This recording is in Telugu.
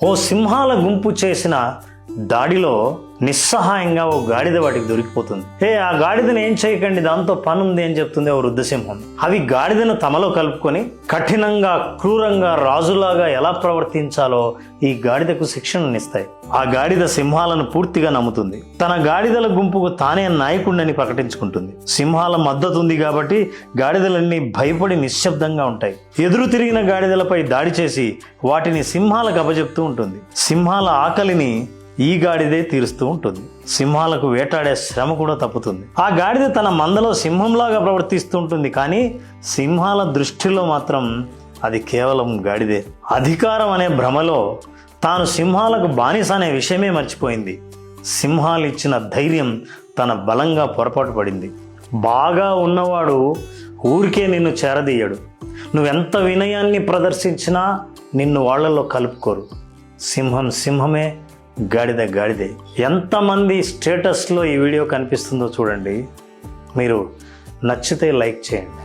ఓ సింహాల గుంపు చేసిన దాడిలో నిస్సహాయంగా ఓ గాడిద వాటికి దొరికిపోతుంది. ఆ గాడిదను ఏం చేయకండి, దాంతో పనుంది అని చెప్తుంది ఓ వృద్ధసింహం. అవి గాడిదను తమలో కలుపుకొని కఠినంగా క్రూరంగా రాజులాగా ఎలా ప్రవర్తించాలో ఈ గాడిదకు శిక్షణనిస్తాయి. ఆ గాడిద సింహాలను పూర్తిగా నమ్ముతుంది. తన గాడిదల గుంపుకు తానే నాయకుడిని ప్రకటించుకుంటుంది. సింహాల మద్దతు ఉంది కాబట్టి గాడిదలన్నీ భయపడి నిశ్శబ్దంగా ఉంటాయి. ఎదురు తిరిగిన గాడిదలపై దాడి చేసి వాటిని సింహాలకు అప్పజెప్తూ ఉంటుంది. సింహాల ఆకలిని ఈ గాడిదే తీరుస్తూ ఉంటుంది. సింహాలకు వేటాడే శ్రమ కూడా తప్పుతుంది. ఆ గాడిద తన మందలో సింహంలాగా ప్రవర్తిస్తూ ఉంటుంది, కానీ సింహాల దృష్టిలో మాత్రం అది కేవలం గాడిదే. అధికారం అనే భ్రమలో తాను సింహాలకు బానిస అనే విషయమే మర్చిపోయింది. సింహాలు ఇచ్చిన ధైర్యం తన బలంగా పొరపాటు పడింది. బాగా ఉన్నవాడు ఊరికే నిన్ను చేరదీయడు. నువ్వెంత వినయాన్ని ప్రదర్శించినా నిన్ను వాళ్లలో కలుపుకోరు. సింహం సింహమే, గాడిద గాడిదే. ఎంతమంది స్టేటస్లో ఈ వీడియో కనిపిస్తుందో చూడండి. మీరు నచ్చితే లైక్ చేయండి.